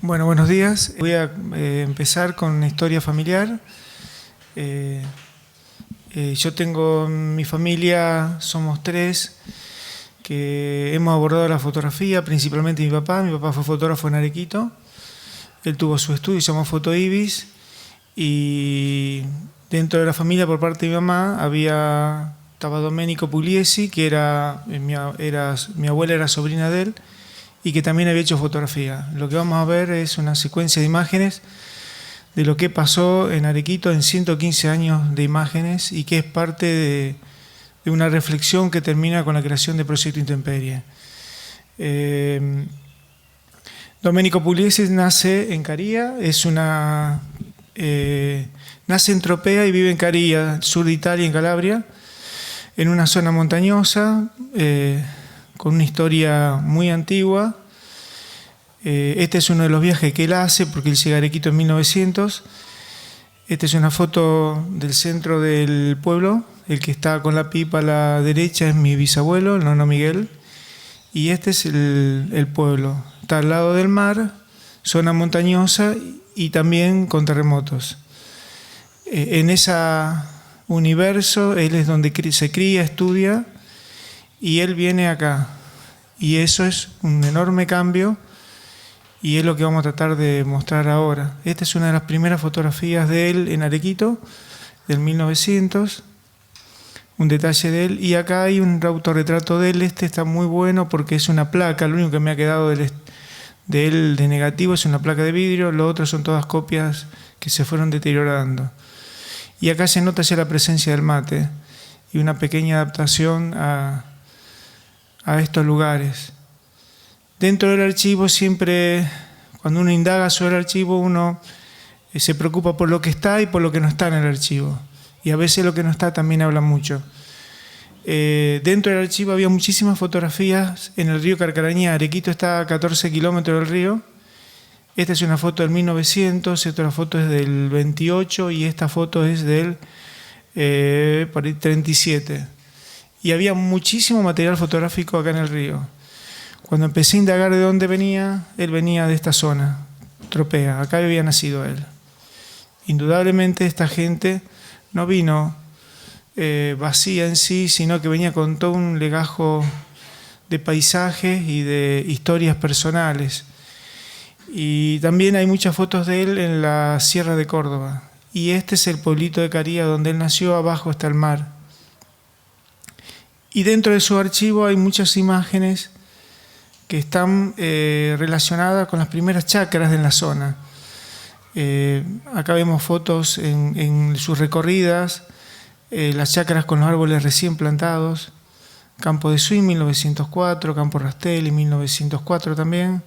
Bueno, buenos días. Voy a empezar con una historia familiar. Yo tengo mi familia, somos tres, que hemos abordado la fotografía, principalmente mi papá. Mi papá fue fotógrafo en Arequito. Él tuvo su estudio, se llamó Foto Ibis. Y dentro de la familia, por parte de mi mamá, estaba Domenico Pugliesi, que mi abuela era sobrina de él, y que también había hecho fotografía. Lo que vamos a ver es una secuencia de imágenes de lo que pasó en Arequito en 115 años de imágenes y que es parte de una reflexión que termina con la creación de Proyecto Intemperie. Domenico Pugliesi nace en Caria, nace en Tropea y vive en Caria, sur de Italia, en Calabria, en una zona montañosa, con una historia muy antigua. Este es uno de los viajes que él hace, porque él llega a Arequito en 1900. Esta es una foto del centro del pueblo. El que está con la pipa a la derecha es mi bisabuelo, el nono Miguel. Y este es el pueblo. Está al lado del mar, zona montañosa y también con terremotos. En ese universo, él es donde se cría, estudia, y él viene acá. Y eso es un enorme cambio, y es lo que vamos a tratar de mostrar ahora. Esta es una de las primeras fotografías de él en Arequito, del 1900, un detalle de él. Y acá hay un autorretrato de él. Este está muy bueno porque es una placa. Lo único que me ha quedado de él de negativo es una placa de vidrio. Lo otro son todas copias que se fueron deteriorando. Y acá se nota ya la presencia del mate y una pequeña adaptación a estos lugares. Dentro del archivo siempre, cuando uno indaga sobre el archivo, uno se preocupa por lo que está y por lo que no está en el archivo. Y a veces lo que no está también habla mucho. Dentro del archivo había muchísimas fotografías en el río Carcarañá. Arequito está a 14 kilómetros del río. Esta es una foto del 1900, esta foto es del 28 y esta foto es del 37. Y había muchísimo material fotográfico acá en el río. Cuando empecé a indagar de dónde venía, él venía de esta zona, Tropea, acá había nacido él. Indudablemente esta gente no vino vacía en sí, sino que venía con todo un legajo de paisajes y de historias personales. Y también hay muchas fotos de él en la Sierra de Córdoba. Y este es el pueblito de Caria donde él nació, abajo está el mar. Y dentro de su archivo hay muchas imágenes que están relacionadas con las primeras chacras de la zona. Acá vemos fotos en sus recorridas, las chacras con los árboles recién plantados, Campo de Suí, 1904, Campo Rastelli, 1904 también.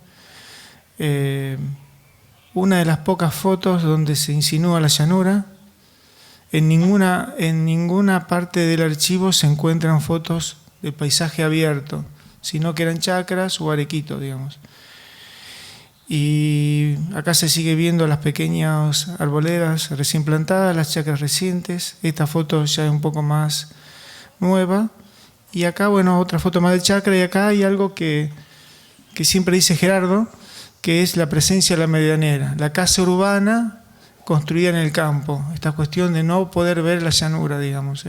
Una de las pocas fotos donde se insinúa la llanura. En ninguna parte del archivo se encuentran fotos de paisaje abierto, sino que eran chacras o Arequito, digamos. Y acá se sigue viendo las pequeñas arboledas recién plantadas, las chacras recientes. Esta foto ya es un poco más nueva. Y acá, bueno, otra foto más de chacra. Y acá hay algo que siempre dice Gerardo, que es la presencia de la medianera, la casa urbana construida en el campo. Esta cuestión de no poder ver la llanura, digamos.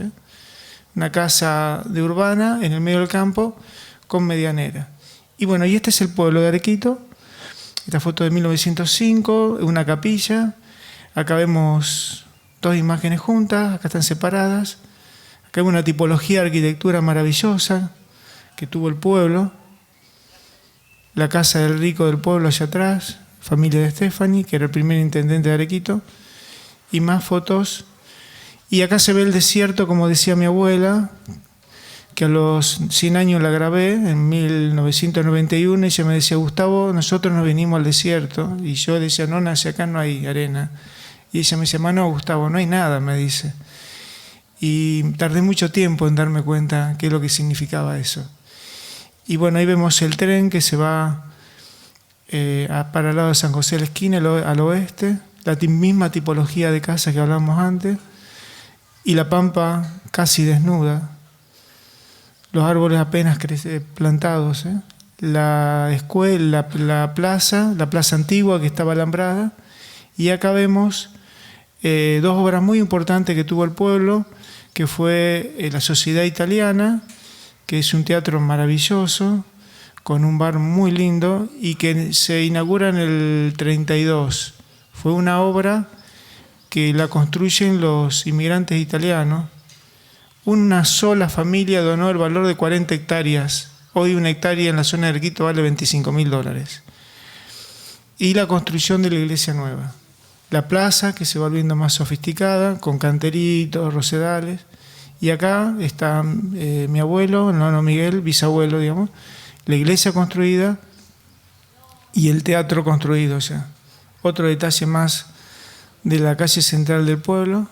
Una casa de urbana en el medio del campo, con medianera. Y bueno, y este es el pueblo de Arequito. Esta foto de 1905, una capilla. Acá vemos dos imágenes juntas, acá están separadas. Acá hay una tipología de arquitectura maravillosa que tuvo el pueblo. La casa del rico del pueblo allá atrás, familia de Stefani, que era el primer intendente de Arequito. Y más fotos. Y acá se ve el desierto, como decía mi abuela, que a los 100 años la grabé, en 1991, y ella me decía, Gustavo, nosotros nos venimos al desierto. Y yo decía, no, nace acá no hay arena. Y ella me decía, no, Gustavo, no hay nada, me dice. Y tardé mucho tiempo en darme cuenta qué es lo que significaba eso. Y bueno, ahí vemos el tren que se va para el lado de San José de la Esquina, al oeste, la misma tipología de casa que hablamos antes, y la pampa casi desnuda. Los árboles apenas plantados. la escuela, la plaza antigua que estaba alambrada, y acá vemos dos obras muy importantes que tuvo el pueblo, que fue la Sociedad Italiana, que es un teatro maravilloso, con un bar muy lindo, y que se inaugura en el 32. Fue una obra que la construyen los inmigrantes italianos. Una sola familia donó el valor de 40 hectáreas. Hoy una hectárea en la zona de Arequito vale $25.000. Y la construcción de la iglesia nueva. La plaza, que se va volviendo más sofisticada, con canteritos, rosedales. Y acá está mi abuelo, el nono Miguel, bisabuelo, digamos, la iglesia construida y el teatro construido ya. Otro detalle más de la calle central del pueblo.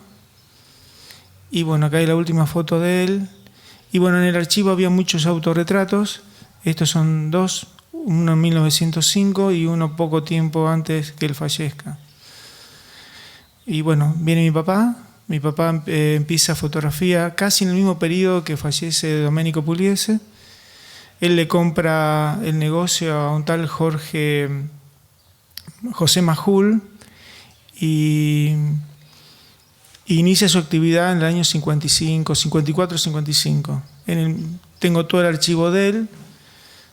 Y bueno, acá hay la última foto de él. Y bueno, en el archivo había muchos autorretratos. Estos son dos, uno en 1905 y uno poco tiempo antes que él fallezca. Y bueno, viene mi papá. Mi papá empieza fotografía casi en el mismo periodo que fallece Domenico Pugliese. Él le compra el negocio a un tal José Majul y inicia su actividad en el año 54-55. Tengo todo el archivo de él,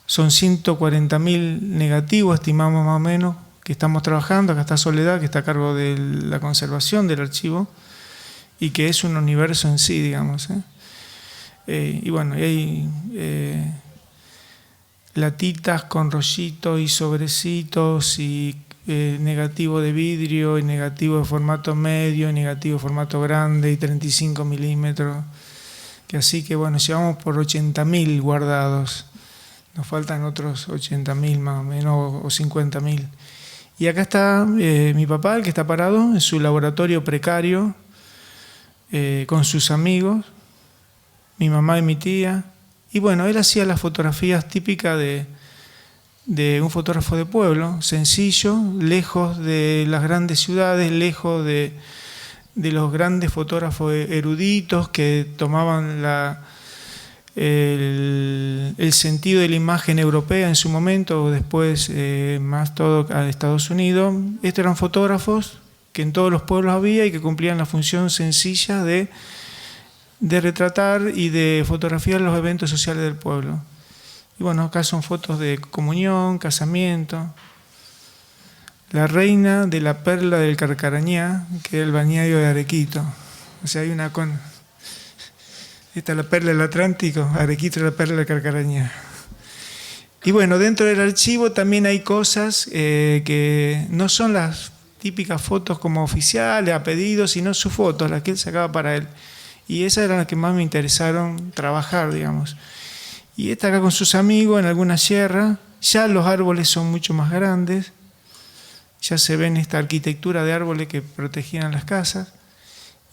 son 140.000 negativos, estimamos más o menos, que estamos trabajando. Acá está Soledad, que está a cargo de la conservación del archivo, y que es un universo en sí, digamos. Y bueno, hay latitas con rollitos y sobrecitos y negativo de vidrio y negativo de formato medio y negativo de formato grande y 35 milímetros. Que así que bueno, llevamos por 80.000 guardados. Nos faltan otros 80.000 más o menos o 50.000. Y acá está mi papá, el que está parado en su laboratorio precario, con sus amigos, mi mamá y mi tía. Y bueno, él hacía las fotografías típicas de un fotógrafo de pueblo, sencillo, lejos de las grandes ciudades, lejos de los grandes fotógrafos eruditos que tomaban el sentido de la imagen europea en su momento, o después más todo a Estados Unidos. Estos eran fotógrafos que en todos los pueblos había y que cumplían la función sencilla de retratar y de fotografiar los eventos sociales del pueblo. Y bueno, acá son fotos de comunión, casamiento. La reina de la perla del Carcarañá, que es el balneario de Arequito. O sea, hay una con... Esta es la perla del Atlántico, Arequito es la perla del Carcarañá. Y bueno, dentro del archivo también hay cosas que no son las típicas fotos como oficiales, a pedido, sino sus fotos, las que él sacaba para él. Y esas eran las que más me interesaron trabajar, digamos. Y está acá con sus amigos en alguna sierra. Ya los árboles son mucho más grandes. Ya se ven esta arquitectura de árboles que protegían las casas.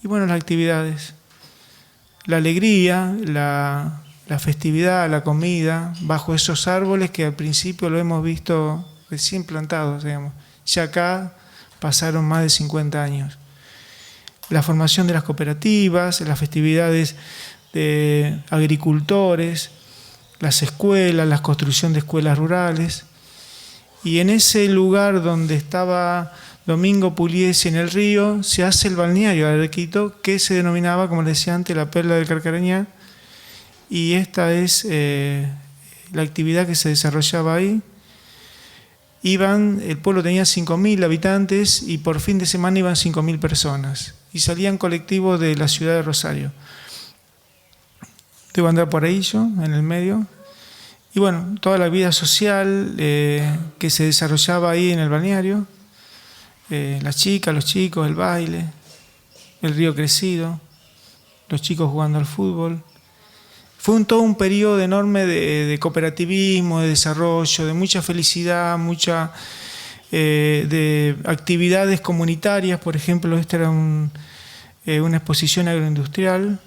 Y bueno, las actividades. La alegría, la festividad, la comida, bajo esos árboles que al principio lo hemos visto recién plantados, digamos. Ya acá pasaron más de 50 años. La formación de las cooperativas, las festividades de agricultores, las escuelas, la construcción de escuelas rurales. Y en ese lugar donde estaba Domingo Pugliese en el río, se hace el balneario de Arequito, que se denominaba, como les decía antes, la perla del Carcarañá. Y esta es la actividad que se desarrollaba ahí. El pueblo tenía 5.000 habitantes y por fin de semana iban 5.000 personas. Y salían colectivos de la ciudad de Rosario. Debo andar por ahí yo, en el medio. Y bueno, toda la vida social que se desarrollaba ahí en el balneario. Las chicas, los chicos, el baile, el río crecido, los chicos jugando al fútbol. Fue todo un periodo enorme de cooperativismo, de desarrollo, de mucha felicidad, de actividades comunitarias. Por ejemplo, esta era una exposición agroindustrial.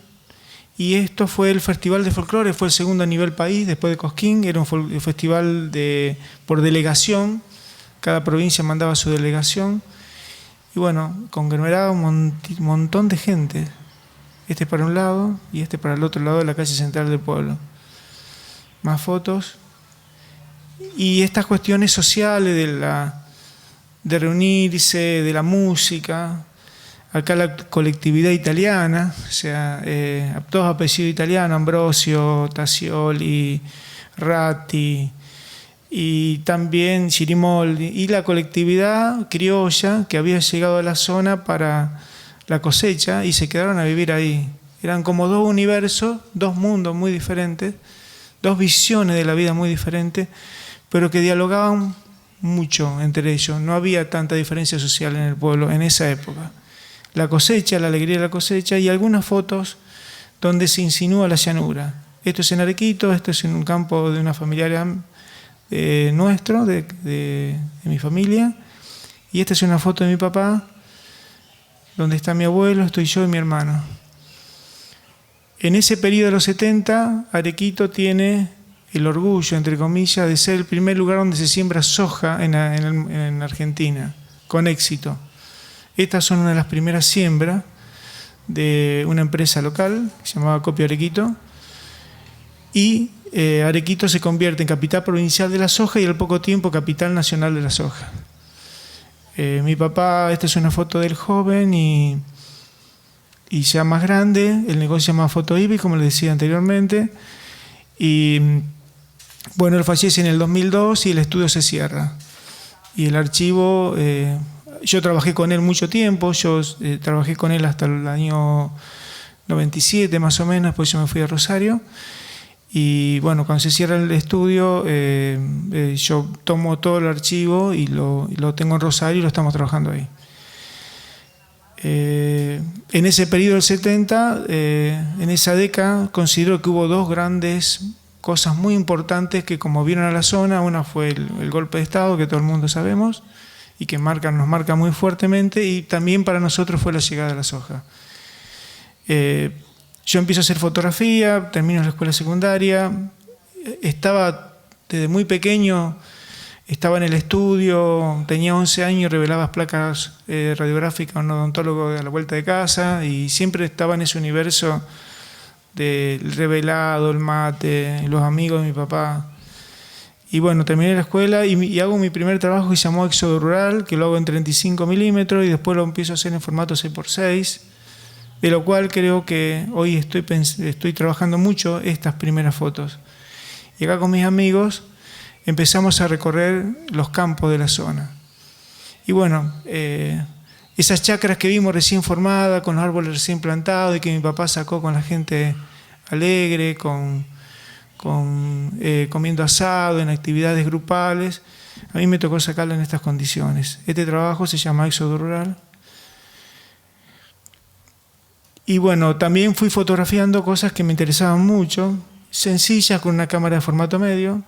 Y esto fue el Festival de Folclore, fue el segundo a nivel país, después de Cosquín. Era un festival por delegación, cada provincia mandaba su delegación. Y bueno, conglomeraba un montón de gente. Este para un lado y este para el otro lado de la calle central del pueblo. Más fotos. Y estas cuestiones sociales de reunirse, de la música, acá la colectividad italiana, o sea, todos apellidos italianos, Ambrosio, Tassioli, Ratti, y también Chirimoldi, y la colectividad criolla que había llegado a la zona para la cosecha y se quedaron a vivir ahí. Eran como dos universos, dos mundos muy diferentes, dos visiones de la vida muy diferentes, pero que dialogaban mucho entre ellos. No había tanta diferencia social en el pueblo en esa época. La cosecha, la alegría de la cosecha y algunas fotos donde se insinúa la llanura. Esto es en Arequito, esto es en un campo de una familiaria nuestro, de mi familia, y esta es una foto de mi papá, donde está mi abuelo, estoy yo y mi hermano. En ese periodo de los 70, Arequito tiene el orgullo, entre comillas, de ser el primer lugar donde se siembra soja en Argentina, con éxito. Estas son una de las primeras siembras de una empresa local, que se llamaba Copio Arequito, y Arequito se convierte en capital provincial de la soja y al poco tiempo capital nacional de la soja. Mi papá, esta es una foto del joven y ya más grande, el negocio se llama Foto Ibi, como les decía anteriormente, y bueno, él fallece en el 2002 y el estudio se cierra. Y el archivo, yo trabajé con él mucho tiempo, trabajé con él hasta el año 97 más o menos, después yo me fui a Rosario. Y bueno, cuando se cierra el estudio, yo tomo todo el archivo y lo tengo en Rosario y lo estamos trabajando ahí. En ese periodo del 70, en esa década, considero que hubo dos grandes cosas muy importantes que conmovieron a la zona. Una fue el golpe de Estado, que todo el mundo sabemos, y que nos marca muy fuertemente, y también para nosotros fue la llegada de la soja. Yo empiezo a hacer fotografía, termino la escuela secundaria, estaba desde muy pequeño, estaba en el estudio, tenía 11 años y revelaba placas radiográficas a un odontólogo a la vuelta de casa y siempre estaba en ese universo del revelado, el mate, los amigos de mi papá. Y bueno, terminé la escuela y hago mi primer trabajo que se llamó Éxodo Rural, que lo hago en 35 milímetros y después lo empiezo a hacer en formato 6x6. De lo cual creo que hoy estoy trabajando mucho estas primeras fotos. Y acá con mis amigos empezamos a recorrer los campos de la zona. Y bueno, esas chacras que vimos recién formadas, con los árboles recién plantados y que mi papá sacó con la gente alegre, comiendo asado, en actividades grupales, a mí me tocó sacarla en estas condiciones. Este trabajo se llama Éxodo Rural. Y bueno, también fui fotografiando cosas que me interesaban mucho, sencillas con una cámara de formato medio.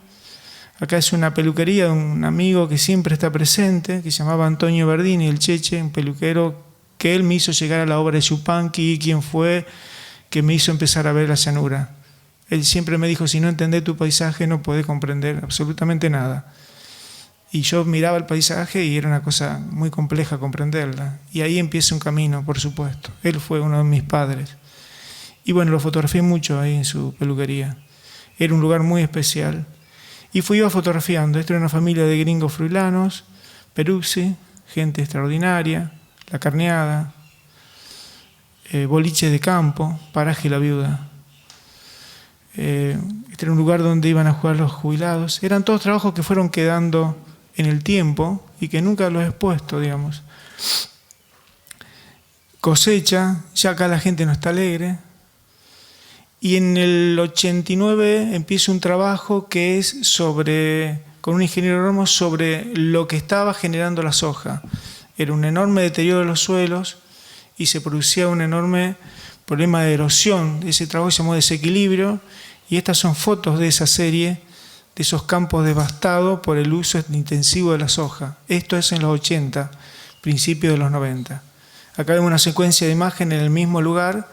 Acá es una peluquería de un amigo que siempre está presente, que se llamaba Antonio Verdini, el Cheche, un peluquero que él me hizo llegar a la obra de Yupanqui, quien fue que me hizo empezar a ver la llanura. Él siempre me dijo, si no entendés tu paisaje no podés comprender absolutamente nada. Y yo miraba el paisaje y era una cosa muy compleja comprenderla. Y ahí empieza un camino, por supuesto. Él fue uno de mis padres. Y bueno, lo fotografié mucho ahí en su peluquería. Era un lugar muy especial. Y fui fotografiando. Esto era una familia de gringos fruilanos, Peruzzi, gente extraordinaria, La Carneada, boliche de campo, paraje La Viuda. Este era un lugar donde iban a jugar los jubilados. Eran todos trabajos que fueron quedando en el tiempo y que nunca los he expuesto, digamos. Cosecha, ya acá la gente no está alegre. Y en el 89 empiezo un trabajo que es con un ingeniero agrónomo sobre lo que estaba generando la soja. Era un enorme deterioro de los suelos y se producía un enorme problema de erosión. Ese trabajo se llamó Desequilibrio y estas son fotos de esa serie, de esos campos devastados por el uso intensivo de la soja. Esto es en los 80, principios de los 90. Acá vemos una secuencia de imágenes en el mismo lugar,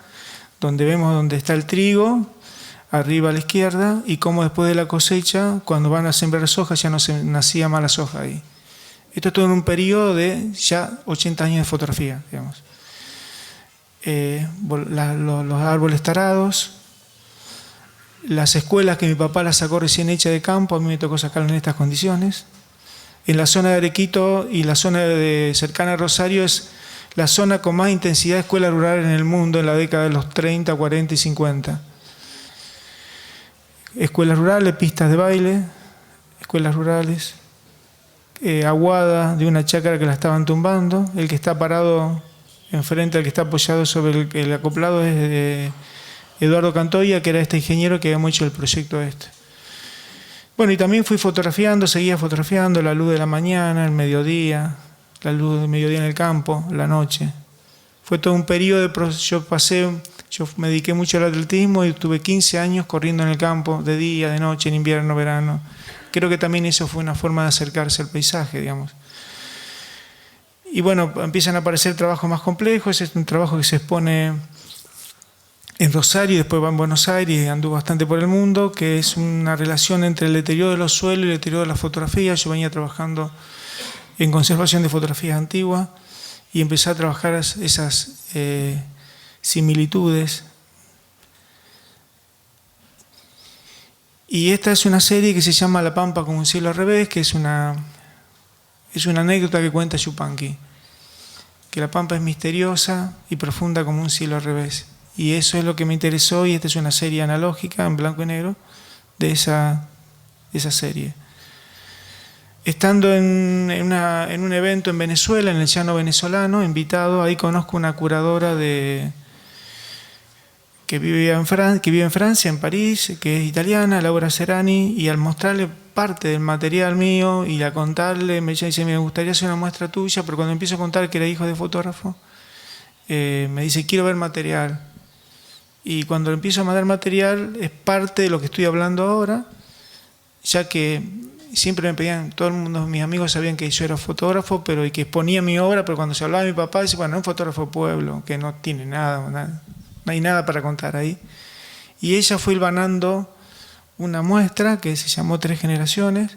donde vemos donde está el trigo, arriba a la izquierda, y cómo después de la cosecha, cuando van a sembrar soja, ya no se nacía más la soja ahí. Esto es todo en un periodo de ya 80 años de fotografía, digamos. Los árboles tarados, Las escuelas que mi papá las sacó recién hechas de campo, a mí me tocó sacarlas en estas condiciones. En la zona de Arequito y la zona cercana a Rosario es la zona con más intensidad de escuela rural en el mundo en la década de los 30, 40 y 50. Escuelas rurales, pistas de baile, escuelas rurales, aguada de una chácara que la estaban tumbando. El que está parado enfrente, el que está apoyado sobre el acoplado es Eduardo Cantoya, que era este ingeniero que habíamos hecho el proyecto este. Bueno, y también fui fotografiando, seguía fotografiando la luz de la mañana, el mediodía, la luz del mediodía en el campo, la noche. Fue todo un periodo yo me dediqué mucho al atletismo y tuve 15 años corriendo en el campo, de día, de noche, en invierno, verano. Creo que también eso fue una forma de acercarse al paisaje, digamos. Y bueno, empiezan a aparecer trabajos más complejos. Es un trabajo que se expone en Rosario y después va en Buenos Aires y anduvo bastante por el mundo, que es una relación entre el deterioro de los suelos y el deterioro de las fotografías. Yo venía trabajando en conservación de fotografías antiguas y empecé a trabajar esas similitudes. Y esta es una serie que se llama La Pampa como un cielo al revés, que es una anécdota que cuenta Yupanqui, que la Pampa es misteriosa y profunda como un cielo al revés. Y eso es lo que me interesó, y esta es una serie analógica en blanco y negro de esa serie. Estando en un evento en Venezuela, en el llano venezolano, invitado, ahí conozco una curadora que vive en Francia, en París, que es italiana, Laura Serrani, y al mostrarle parte del material mío y a contarle, me dice, me gustaría hacer una muestra tuya, pero cuando empiezo a contar que era hijo de fotógrafo, me dice, quiero ver material. Y cuando empiezo a mandar material, es parte de lo que estoy hablando ahora, ya que siempre me pedían, todo el mundo, mis amigos sabían que yo era fotógrafo, pero y que exponía mi obra, pero cuando se hablaba de mi papá, dice, bueno, es un fotógrafo de pueblo, que no tiene nada, no hay nada para contar ahí. Y ella fue hilvanando una muestra que se llamó Tres Generaciones,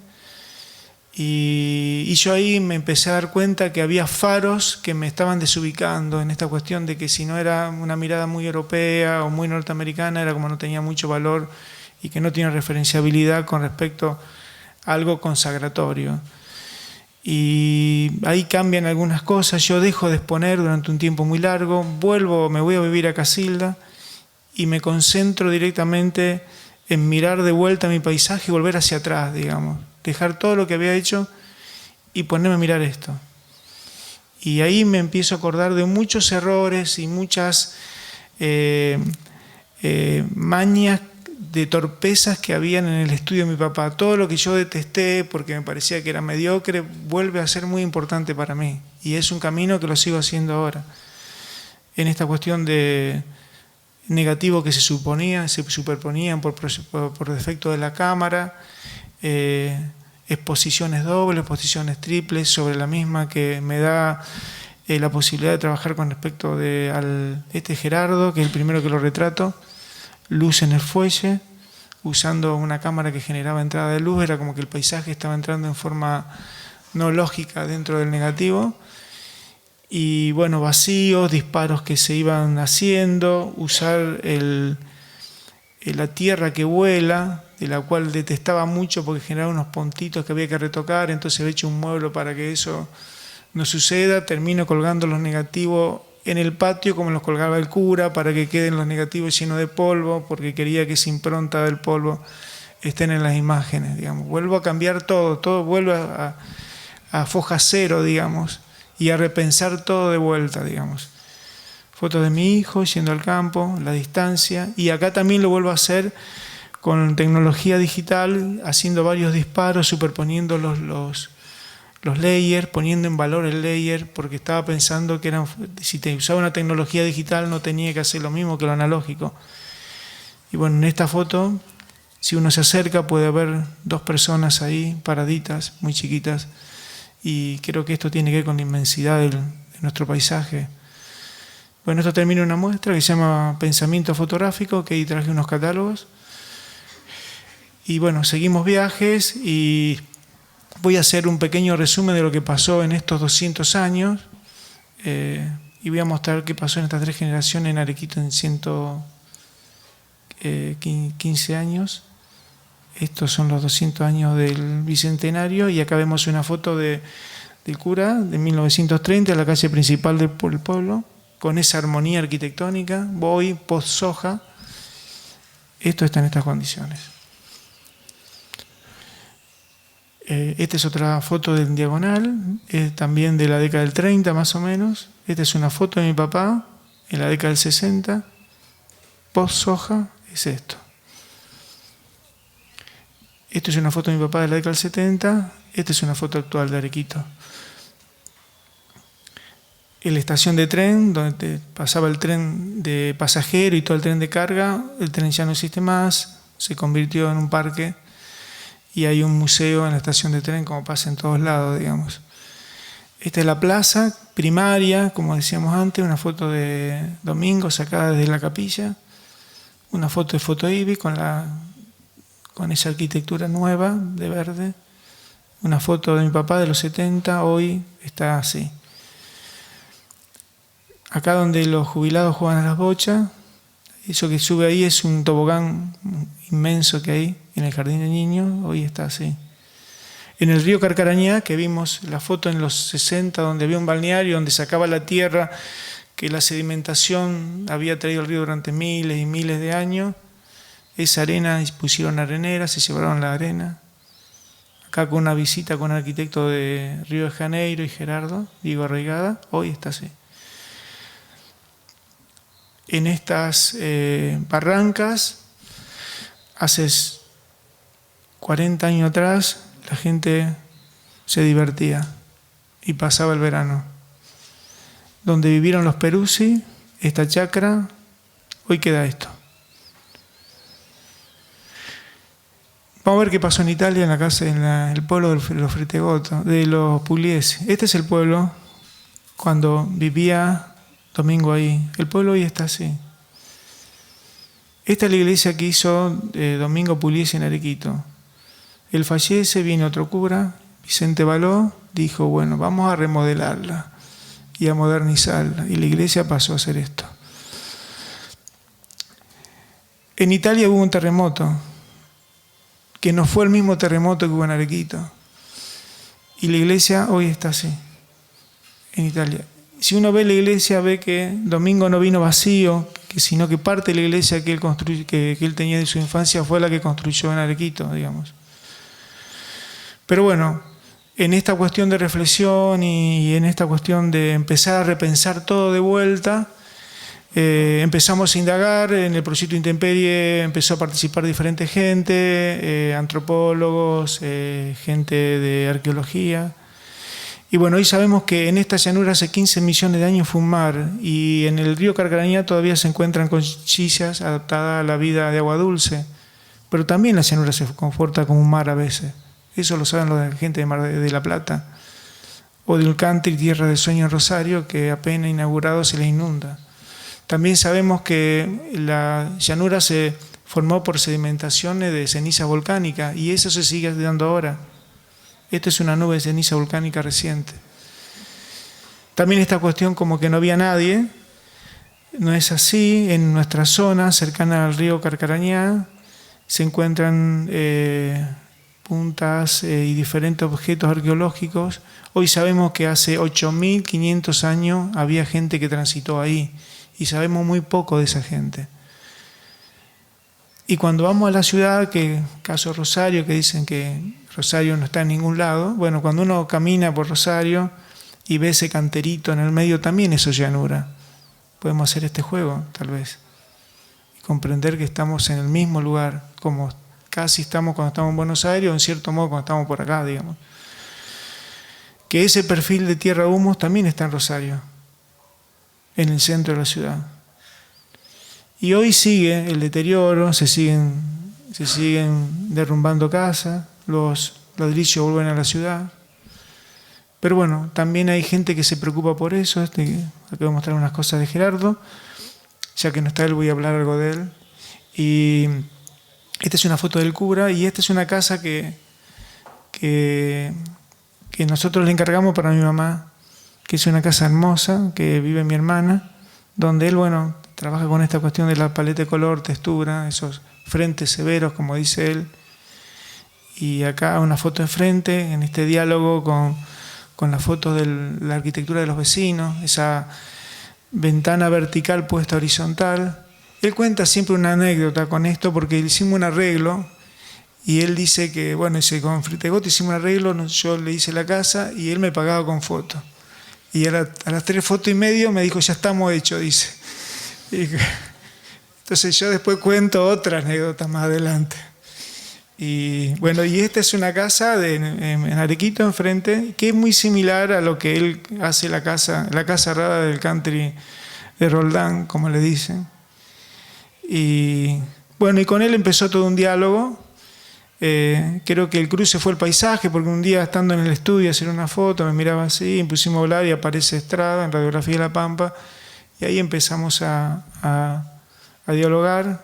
y yo ahí me empecé a dar cuenta que había faros que me estaban desubicando en esta cuestión de que si no era una mirada muy europea o muy norteamericana, era como no tenía mucho valor y que no tiene referenciabilidad con respecto a algo consagratorio. Y ahí cambian algunas cosas. Yo dejo de exponer durante un tiempo muy largo, me voy a vivir a Casilda y me concentro directamente en mirar de vuelta mi paisaje y volver hacia atrás, digamos. Dejar todo lo que había hecho y ponerme a mirar esto. Y ahí me empiezo a acordar de muchos errores y muchas mañas de torpezas que habían en el estudio de mi papá. Todo lo que yo detesté porque me parecía que era mediocre vuelve a ser muy importante para mí. Y es un camino que lo sigo haciendo ahora. En esta cuestión de negativo que se superponían por defecto de la cámara, exposiciones dobles, exposiciones triples sobre la misma, que me da la posibilidad de trabajar con respecto este Gerardo, que es el primero que lo retrato, luz en el fuelle, usando una cámara que generaba entrada de luz. Era como que el paisaje estaba entrando en forma no lógica dentro del negativo. Y bueno, vacíos, disparos que se iban haciendo, usar la tierra que vuela, de la cual detestaba mucho porque generaba unos puntitos que había que retocar, entonces he hecho un mueble para que eso no suceda. Termino colgando los negativos en el patio como los colgaba el cura, para que queden los negativos llenos de polvo, porque quería que esa impronta del polvo estén en las imágenes, digamos. Vuelvo a cambiar todo vuelve a foja cero, digamos, y a repensar todo de vuelta, digamos. Fotos de mi hijo yendo al campo, la distancia, y acá también lo vuelvo a hacer con tecnología digital, haciendo varios disparos, superponiendo los layers, poniendo en valor el layer, porque estaba pensando que si te usaba una tecnología digital no tenía que hacer lo mismo que lo analógico. Y bueno, en esta foto, si uno se acerca, puede haber dos personas ahí, paraditas, muy chiquitas, y creo que esto tiene que ver con la inmensidad de nuestro paisaje. Bueno, esto termina una muestra que se llama Pensamiento Fotográfico, que ahí traje unos catálogos. Y bueno, seguimos viajes y voy a hacer un pequeño resumen de lo que pasó en estos 200 años y voy a mostrar qué pasó en estas tres generaciones en Arequito en 15 años. Estos son los 200 años del Bicentenario, y acá vemos una foto del cura de 1930 en la calle principal del pueblo, con esa armonía arquitectónica, Boy, post-soja. Esto está en estas condiciones. Esta es otra foto del diagonal, también de la década del 30 más o menos. Esta es una foto de mi papá en la década del 60, post-soja, es esto. Esta es una foto de mi papá de la década del 70, esta es una foto actual de Arequito. En la estación de tren, donde pasaba el tren de pasajero y todo el tren de carga, el tren ya no existe más, se convirtió en un parque y hay un museo en la estación de tren, como pasa en todos lados, digamos. Esta es la plaza primaria, como decíamos antes, una foto de Domingo sacada desde la capilla, una foto de Fotoibi con esa arquitectura nueva de verde, una foto de mi papá de los 70, hoy está así. Acá donde los jubilados juegan a las bochas, eso que sube ahí es un tobogán inmenso que hay en el jardín de niños, hoy está así. En el río Carcarañá, que vimos la foto en los 60, donde había un balneario, donde sacaba la tierra, que la sedimentación había traído el río durante miles y miles de años, esa arena, pusieron arenera, se llevaron la arena. Acá con una visita con un arquitecto de Río de Janeiro y Gerardo, Diego Arraigada, hoy está así. En estas barrancas, hace 40 años atrás, la gente se divertía y pasaba el verano. Donde vivieron los Peruzzi, esta chacra, hoy queda esto. Vamos a ver qué pasó en Italia, en la casa, el pueblo de los Fritegoto, de los Pugliesi. Este es el pueblo cuando vivía Domingo ahí. El pueblo hoy está así. Esta es la iglesia que hizo Domingo Pugliesi en Arequito. Él fallece, viene otro cura, Vicente Baló, dijo, bueno, vamos a remodelarla y a modernizarla. Y la iglesia pasó a hacer esto. En Italia hubo un terremoto, que no fue el mismo terremoto que hubo en Arequito. Y la iglesia hoy está así, en Italia. Si uno ve la iglesia, ve que Domingo no vino vacío, sino que parte de la iglesia que él tenía de su infancia fue la que construyó en Arequito, digamos. Pero bueno, en esta cuestión de reflexión y en esta cuestión de empezar a repensar todo de vuelta, empezamos a indagar. En el proyecto Intemperie empezó a participar diferente gente, antropólogos, gente de arqueología. Y bueno, hoy sabemos que en esta llanura hace 15 millones de años fue un mar, y en el río Carcarañá todavía se encuentran conchillas adaptadas a la vida de agua dulce. Pero también la llanura se comporta como un mar a veces. Eso lo saben la gente de Mar de la Plata. O del country Tierra del Sueño en Rosario, que apenas inaugurado se les inunda. También sabemos que la llanura se formó por sedimentaciones de ceniza volcánica, y eso se sigue dando ahora. Esta es una nube de ceniza volcánica reciente. También esta cuestión como que no había nadie, no es así. En nuestra zona, cercana al río Carcarañá, se encuentran puntas y diferentes objetos arqueológicos. Hoy sabemos que hace 8.500 años había gente que transitó ahí, y sabemos muy poco de esa gente. Y cuando vamos a la ciudad, que caso Rosario, que dicen que Rosario no está en ningún lado, bueno, cuando uno camina por Rosario y ve ese canterito en el medio, también eso es llanura. Podemos hacer este juego, tal vez, y comprender que estamos en el mismo lugar, como casi estamos cuando estamos en Buenos Aires, o en cierto modo cuando estamos por acá, digamos. Que ese perfil de tierra humus también está en Rosario, en el centro de la ciudad. Y hoy sigue el deterioro, se siguen derrumbando casas, los ladrillos vuelven a la ciudad. Pero bueno, también hay gente que se preocupa por eso. Aquí voy a mostrar unas cosas de Gerardo. Ya que no está él, voy a hablar algo de él. Y esta es una foto del cura, y esta es una casa que nosotros le encargamos para mi mamá, que es una casa hermosa, que vive mi hermana, donde él, bueno, trabaja con esta cuestión de la paleta de color, textura, esos frentes severos, como dice él. Y acá una foto de frente, en este diálogo con las fotos de la arquitectura de los vecinos, esa ventana vertical puesta horizontal. Él cuenta siempre una anécdota con esto porque hicimos un arreglo y él dice que, bueno, dice, con Fritegot hicimos un arreglo, yo le hice la casa y él me pagaba con fotos. Y a las 3 fotos y medio me dijo, ya estamos hechos, dice. Entonces yo después cuento otra anécdota más adelante. Y bueno, y esta es una casa en Arequito, enfrente, que es muy similar a lo que él hace la casa rara del country de Roldán, como le dicen. Y bueno, y con él empezó todo un diálogo. Creo que el cruce fue el paisaje, porque un día estando en el estudio a hacer una foto, me miraba así, y pusimos a hablar y aparece Estrada en Radiografía de la Pampa, y ahí empezamos a dialogar.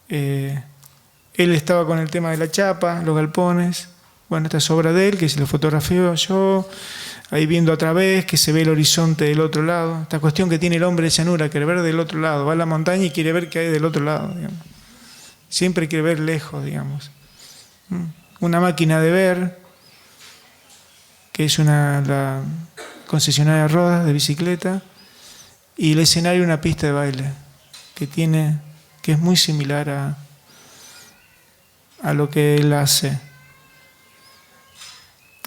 Él estaba con el tema de la chapa, los galpones. Bueno, esta es obra de él, que se lo fotografió yo, ahí viendo a través, que se ve el horizonte del otro lado. Esta cuestión que tiene el hombre de llanura, quiere ver del otro lado. Va a la montaña y quiere ver qué hay del otro lado, digamos. Siempre quiere ver lejos, digamos. Una máquina de ver, que es la concesionaria de Rodas, de bicicleta, y el escenario una pista de baile, que es muy similar a lo que él hace.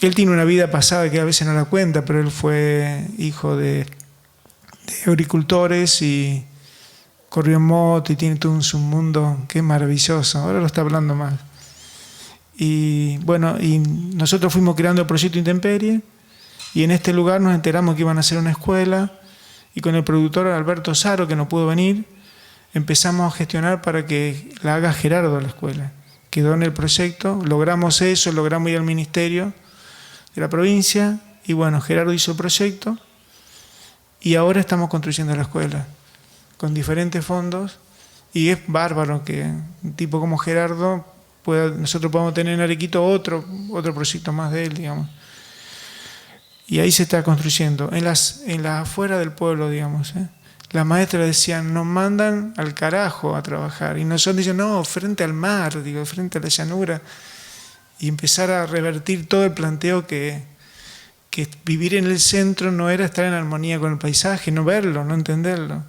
Él tiene una vida pasada que a veces no la cuenta, pero él fue hijo de agricultores y corrió en moto y tiene todo un mundo que es maravilloso. Ahora lo está hablando más. Y bueno, y nosotros fuimos creando el proyecto Intemperie y en este lugar nos enteramos que iban a hacer una escuela y con el productor Alberto Saro, que no pudo venir, empezamos a gestionar para que la haga Gerardo la escuela. Quedó en el proyecto, logramos eso, logramos ir al ministerio de la provincia y bueno, Gerardo hizo el proyecto y ahora estamos construyendo la escuela con diferentes fondos y es bárbaro que un tipo como Gerardo nosotros podamos tener en Arequito otro proyecto más de él, digamos. Y ahí se está construyendo, en las afuera del pueblo, digamos. Las maestras decían, nos mandan al carajo a trabajar. Y nosotros dicen, no, frente al mar, frente a la llanura. Y empezar a revertir todo el planteo que vivir en el centro no era estar en armonía con el paisaje, no verlo, no entenderlo.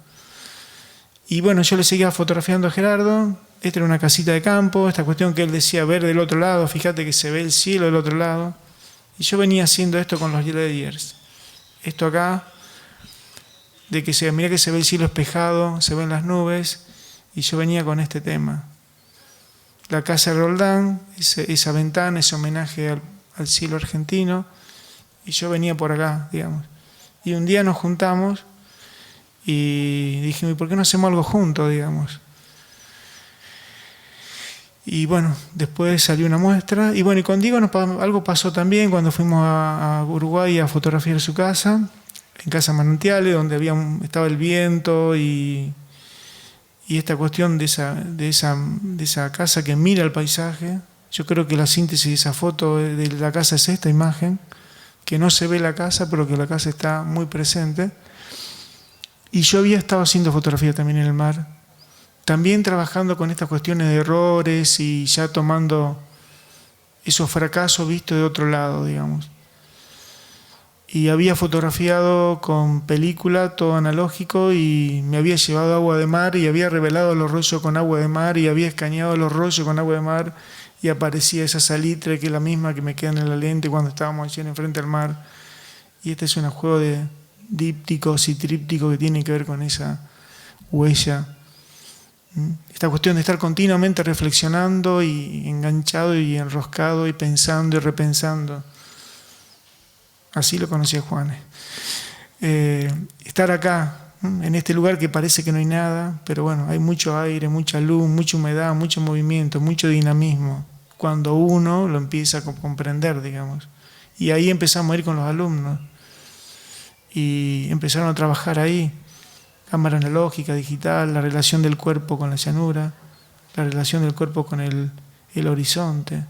Y bueno, yo le seguía fotografiando a Gerardo. Esta era una casita de campo, esta cuestión que él decía ver del otro lado, fíjate que se ve el cielo del otro lado. Y yo venía haciendo esto con los layers. Esto acá, de que mira que se ve el cielo espejado, se ven las nubes, y yo venía con este tema. La casa de Roldán, esa ventana, ese homenaje al cielo argentino, y yo venía por acá, digamos. Y un día nos juntamos y dijimos, ¿y por qué no hacemos algo juntos, digamos? Y bueno, después salió una muestra. Y bueno, y con Diego algo pasó también cuando fuimos a Uruguay a fotografiar su casa, en Casa Manantiales, donde estaba el viento y esta cuestión de esa casa que mira el paisaje. Yo creo que la síntesis de esa foto de la casa es esta imagen, que no se ve la casa, pero que la casa está muy presente. Y yo había estado haciendo fotografía también en el mar, también trabajando con estas cuestiones de errores y ya tomando esos fracasos vistos de otro lado, digamos. Y había fotografiado con película, todo analógico, y me había llevado agua de mar y había revelado los rollos con agua de mar y había escaneado los rollos con agua de mar y aparecía esa salitre que es la misma que me queda en la lente cuando estábamos allí enfrente al mar. Y este es un juego de dípticos y trípticos que tienen que ver con esa huella. Esta cuestión de estar continuamente reflexionando y enganchado y enroscado y pensando y repensando. Así lo conocí a Juanes. Estar acá, en este lugar que parece que no hay nada, pero bueno, hay mucho aire, mucha luz, mucha humedad, mucho movimiento, mucho dinamismo, cuando uno lo empieza a comprender, digamos. Y ahí empezamos a ir con los alumnos y empezaron a trabajar ahí. Cámara analógica, digital, la relación del cuerpo con la llanura, la relación del cuerpo con el horizonte,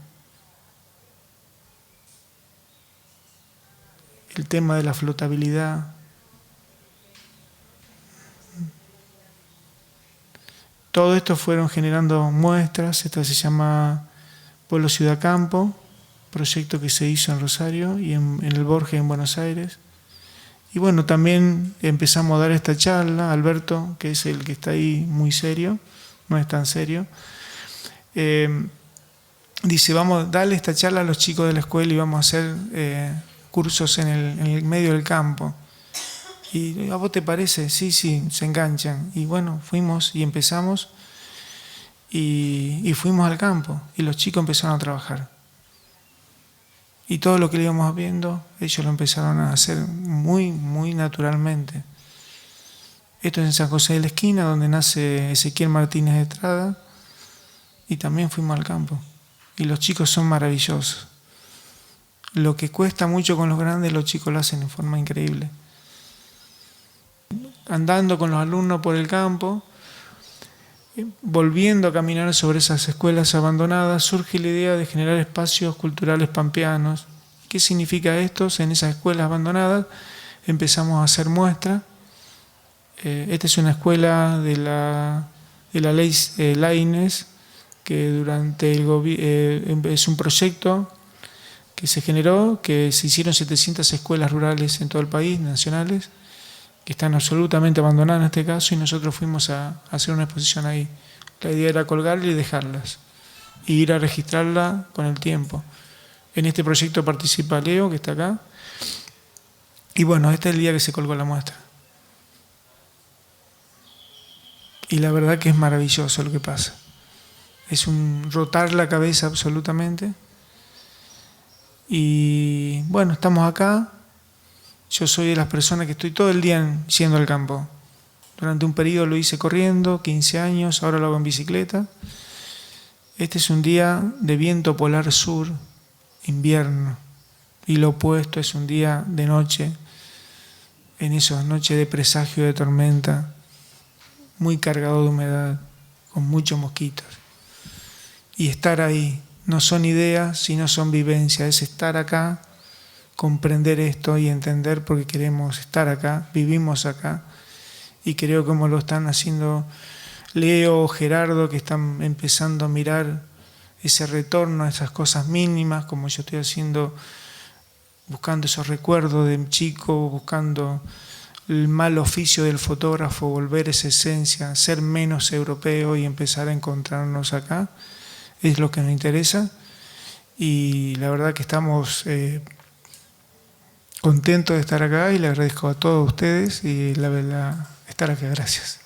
el tema de la flotabilidad. Todo esto fueron generando muestras. Esta se llama Pueblo Ciudad Campo, proyecto que se hizo en Rosario y en el Borges en Buenos Aires. Y bueno, también empezamos a dar esta charla. Alberto, que es el que está ahí muy serio, no es tan serio, dice, vamos, dale esta charla a los chicos de la escuela y vamos a hacer cursos en el medio del campo. ¿Y a vos te parece? Sí, se enganchan. Y bueno, fuimos y empezamos y fuimos al campo y los chicos empezaron a trabajar. Y todo lo que le íbamos viendo, ellos lo empezaron a hacer muy, muy naturalmente. Esto es en San José de la Esquina, donde nace Ezequiel Martínez de Estrada, y también fuimos al campo. Y los chicos son maravillosos. Lo que cuesta mucho con los grandes, los chicos lo hacen en forma increíble. Andando con los alumnos por el campo, volviendo a caminar sobre esas escuelas abandonadas, surge la idea de generar espacios culturales pampeanos. ¿Qué significa esto? En esas escuelas abandonadas empezamos a hacer muestras. Esta es una escuela de la ley Laínez, que durante es un proyecto que se generó, que se hicieron 700 escuelas rurales en todo el país, nacionales, que están absolutamente abandonadas en este caso, y nosotros fuimos a hacer una exposición ahí. La idea era colgarla y dejarlas, e ir a registrarla con el tiempo. En este proyecto participa Leo, que está acá, y bueno, este es el día que se colgó la muestra. Y la verdad que es maravilloso lo que pasa. Es un rotar la cabeza absolutamente. Y bueno, estamos acá. Yo soy de las personas que estoy todo el día yendo al campo. Durante un periodo lo hice corriendo, 15 años, ahora lo hago en bicicleta. Este es un día de viento polar sur, invierno. Y lo opuesto es un día de noche, en esas noches de presagio de tormenta, muy cargado de humedad, con muchos mosquitos. Y estar ahí, no son ideas, sino son vivencias, es estar acá, comprender esto y entender por qué queremos estar acá, vivimos acá, y creo como lo están haciendo Leo o Gerardo, que están empezando a mirar ese retorno a esas cosas mínimas, como yo estoy haciendo, buscando esos recuerdos de chico, buscando el mal oficio del fotógrafo, volver esa esencia, ser menos europeo y empezar a encontrarnos acá, es lo que nos interesa. Y la verdad que estamos contentos de estar acá y le agradezco a todos ustedes y estar acá. Gracias.